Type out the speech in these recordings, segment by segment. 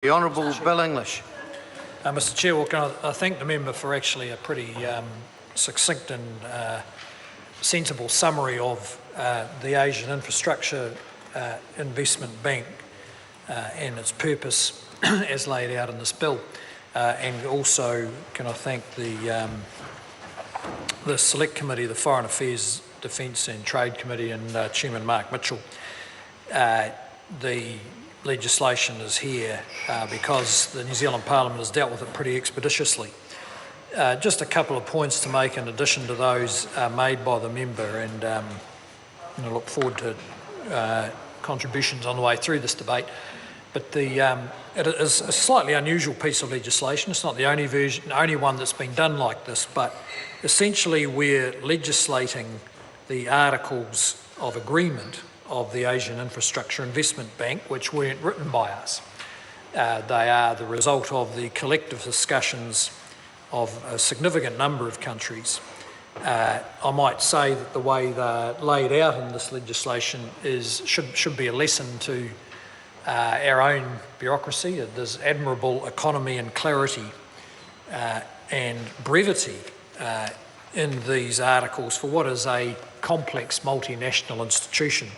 The Honourable Bill English. Mr Chair, well, I thank the member for actually a pretty succinct and sensible summary of the Asian Infrastructure Investment Bank and its purpose as laid out in this bill. And also can I thank the Select Committee, the Foreign Affairs, Defence and Trade Committee and Chairman Mark Mitchell. The legislation is here because the New Zealand Parliament has dealt with it pretty expeditiously. Just a couple of points to make in addition to those made by the member, and I look forward to contributions on the way through this debate. But it is a slightly unusual piece of legislation. It's not the only one that's been done like this, but essentially we're legislating the articles of agreement of the Asian Infrastructure Investment Bank, which weren't written by us. They are the result of the collective discussions of a significant number of countries. I might say that the way they're laid out in this legislation should be a lesson to our own bureaucracy. There's admirable economy and clarity and brevity in these articles for what is a complex multinational institution.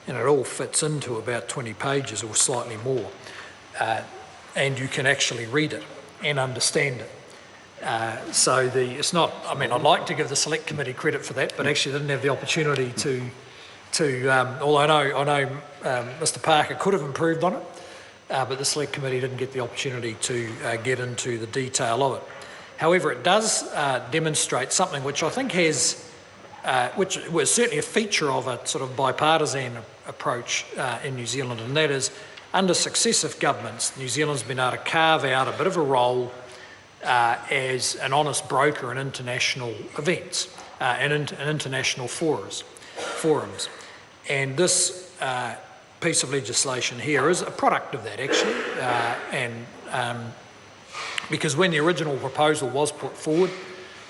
And it all fits into about 20 pages or slightly more. And you can actually read it and understand it. It's not, I mean, I'd like to give the Select Committee credit for that, but actually didn't have the opportunity although I know Mr Parker could have improved on it, but the Select Committee didn't get the opportunity to get into the detail of it. However, it does demonstrate something which I think has which was certainly a feature of a sort of bipartisan approach in New Zealand, and that is under successive governments, New Zealand's been able to carve out a bit of a role as an honest broker in international events and in international forums. And this piece of legislation here is a product of that, actually, because when the original proposal was put forward,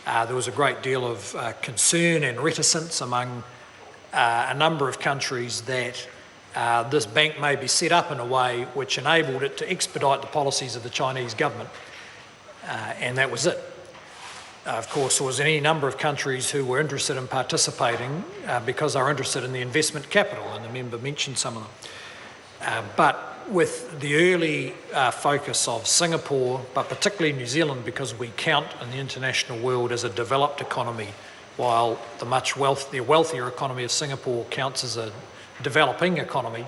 there was a great deal of concern and reticence among a number of countries that this bank may be set up in a way which enabled it to expedite the policies of the Chinese government, and that was it. Of course, there was any number of countries who were interested in participating because they were interested in the investment capital, and the member mentioned some of them. But with the early focus of Singapore, but particularly New Zealand, because we count in the international world as a developed economy, while the wealthier economy of Singapore counts as a developing economy,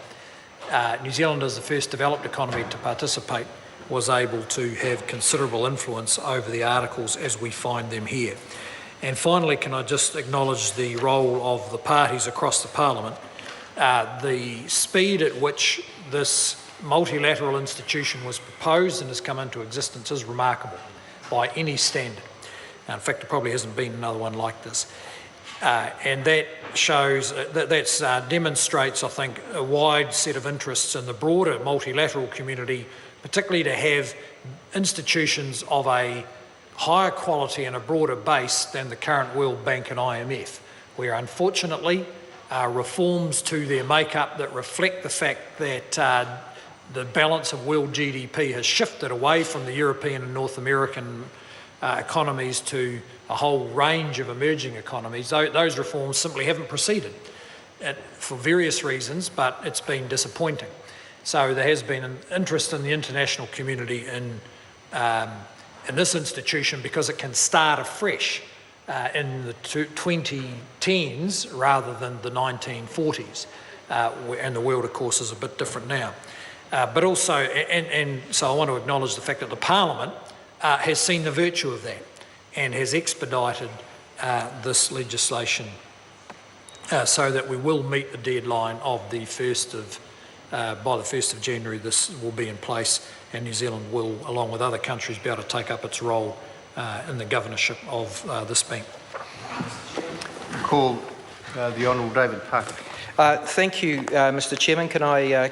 New Zealand as the first developed economy to participate was able to have considerable influence over the articles as we find them here. And finally, can I just acknowledge the role of the parties across the Parliament. The speed at which this multilateral institution was proposed and has come into existence is remarkable by any standard. In fact, there probably hasn't been another one like this. And that shows, that demonstrates, I think, a wide set of interests in the broader multilateral community, particularly to have institutions of a higher quality and a broader base than the current World Bank and IMF, where unfortunately reforms to their makeup that reflect the fact that the balance of world GDP has shifted away from the European and North American economies to a whole range of emerging economies. Those reforms simply haven't proceeded for various reasons, but it's been disappointing. So there has been an interest in the international community in this institution because it can start afresh in the 2010s rather than the 1940s. And the world, of course, is a bit different now. But also, and so I want to acknowledge the fact that the Parliament has seen the virtue of that and has expedited this legislation so that we will meet the deadline of the by the 1st of January this will be in place, and New Zealand will, along with other countries, be able to take up its role in the governorship of this bank. Call the Honourable David Parker. Thank you, Mr Chairman. Can I